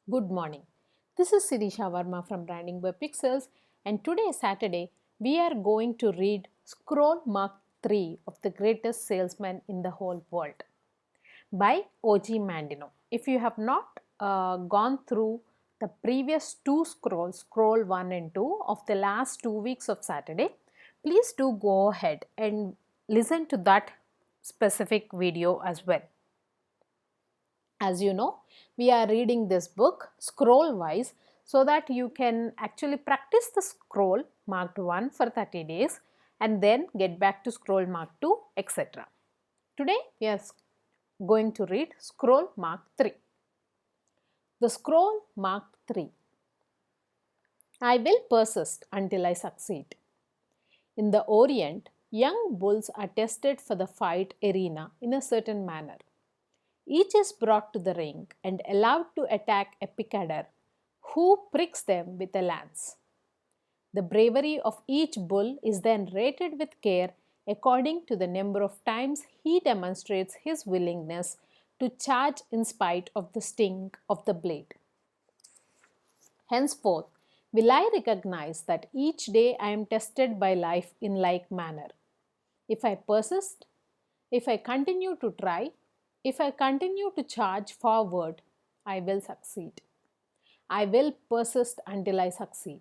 Good morning. This is Sirisha Verma from Branding by Pixels, and today, Saturday, we are going to read Scroll Mark 3 of the Greatest Salesman in the Whole World by O.G. Mandino. If you have not gone through the previous two scrolls, scroll 1 and 2 of the last 2 weeks of Saturday, please do go ahead and listen to that specific video as well. As you know, we are reading this book scroll wise so that you can actually practice the scroll marked 1 for 30 days and then get back to scroll mark 2, etc. Today we are going to read scroll mark 3. The scroll marked 3. I will persist until I succeed. In the Orient, young bulls are tested for the fight arena in a certain manner. Each is brought to the ring and allowed to attack a picador who pricks them with a lance. The bravery of each bull is then rated with care according to the number of times he demonstrates his willingness to charge in spite of the sting of the blade. Henceforth, will I recognize that each day I am tested by life in like manner. If I persist, if I continue to try, if I continue to charge forward, I will succeed. I will persist until I succeed.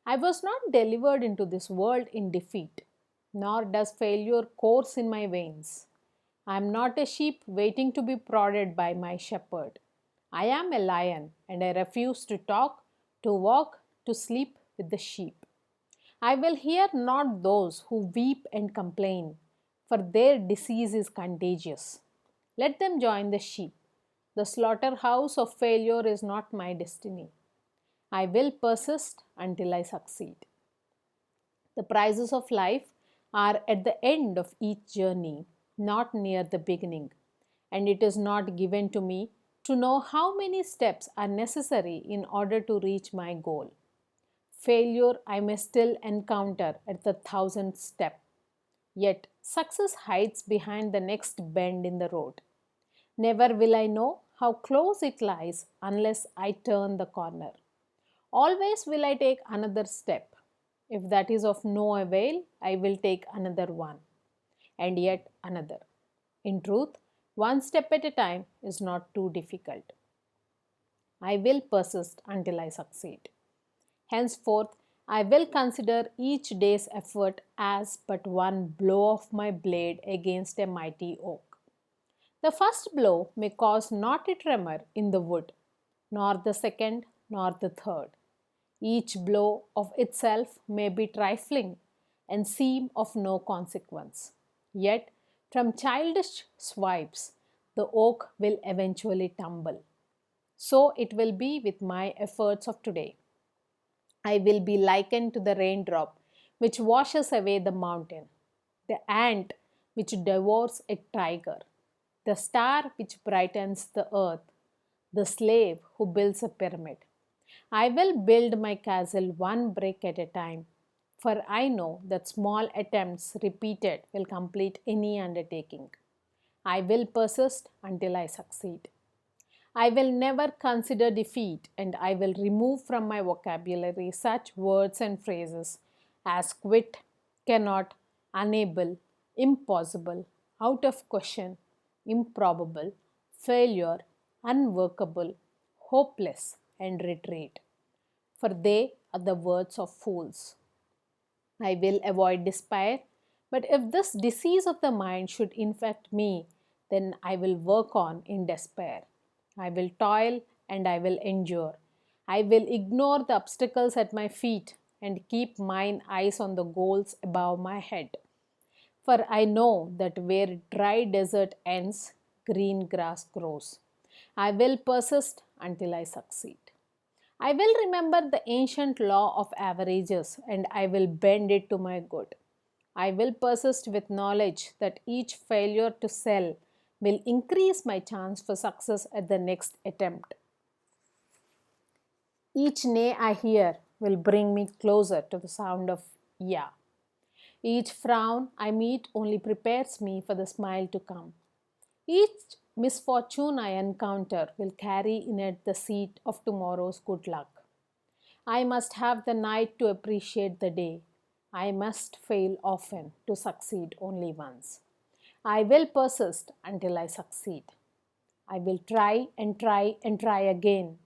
I was not delivered into this world in defeat, nor does failure course in my veins. I am not a sheep waiting to be prodded by my shepherd. I am a lion, and I refuse to talk, to walk, to sleep with the sheep. I will hear not those who weep and complain, for their disease is contagious. Let them join the sheep. The slaughterhouse of failure is not my destiny. I will persist until I succeed. The prizes of life are at the end of each journey, not near the beginning, and it is not given to me to know how many steps are necessary in order to reach my goal. Failure I may still encounter at the 1000th step, yet success hides behind the next bend in the road. Never will I know how close it lies unless I turn the corner. Always will I take another step. If that is of no avail, I will take another one, and yet another. In truth, one step at a time is not too difficult. I will persist until I succeed. Henceforth, I will consider each day's effort as but one blow of my blade against a mighty oak. The first blow may cause not a tremor in the wood, nor the second, nor the third. Each blow of itself may be trifling and seem of no consequence. Yet, from childish swipes, the oak will eventually tumble. So it will be with my efforts of today. I will be likened to the raindrop which washes away the mountain, the ant which devours a tiger, the star which brightens the earth, the slave who builds a pyramid. I will build my castle one brick at a time, for I know that small attempts repeated will complete any undertaking. I will persist until I succeed. I will never consider defeat, and I will remove from my vocabulary such words and phrases as quit, cannot, unable, impossible, out of question, improbable, failure, unworkable, hopeless, and retreat. For they are the words of fools. I will avoid despair, but if this disease of the mind should infect me, then I will work on in despair. I will toil and I will endure. I will ignore the obstacles at my feet and keep mine eyes on the goals above my head. For I know that where dry desert ends, green grass grows. I will persist until I succeed. I will remember the ancient law of averages and I will bend it to my good. I will persist with knowledge that each failure to sell will increase my chance for success at the next attempt. Each nay I hear will bring me closer to the sound of yeah. Each frown I meet only prepares me for the smile to come. Each misfortune I encounter will carry in it the seed of tomorrow's good luck. I must have the night to appreciate the day. I must fail often to succeed only once. I will persist until I succeed. I will try and try and try again.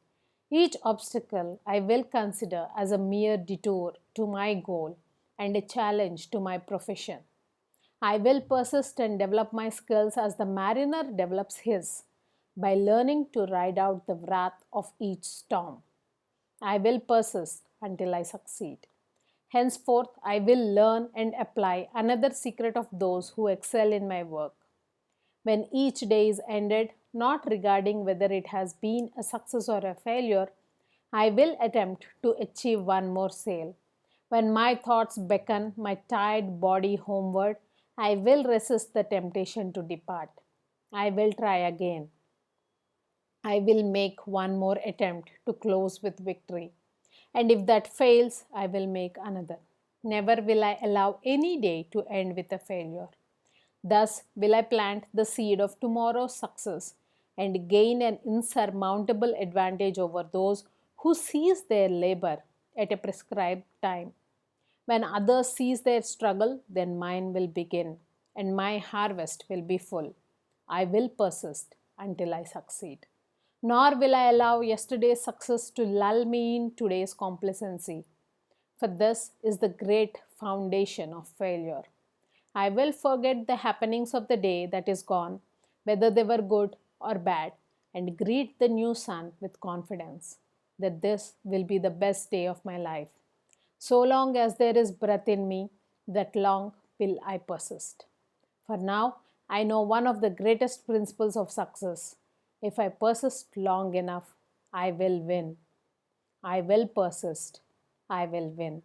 Each obstacle I will consider as a mere detour to my goal and a challenge to my profession. I will persist and develop my skills as the mariner develops his, by learning to ride out the wrath of each storm. I will persist until I succeed. Henceforth, I will learn and apply another secret of those who excel in my work. When each day is ended, not regarding whether it has been a success or a failure, I will attempt to achieve one more sail. When my thoughts beckon my tired body homeward, I will resist the temptation to depart. I will try again. I will make one more attempt to close with victory. And if that fails, I will make another. Never will I allow any day to end with a failure. Thus will I plant the seed of tomorrow's success and gain an insurmountable advantage over those who cease their labor at a prescribed time. When others cease their struggle, then mine will begin, and my harvest will be full. I will persist until I succeed. Nor will I allow yesterday's success to lull me in today's complacency, for this is the great foundation of failure. I will forget the happenings of the day that is gone, whether they were good or bad, and greet the new sun with confidence that this will be the best day of my life. So long as there is breath in me, that long will I persist. For now, I know one of the greatest principles of success. If I persist long enough, I will win. I will persist. I will win.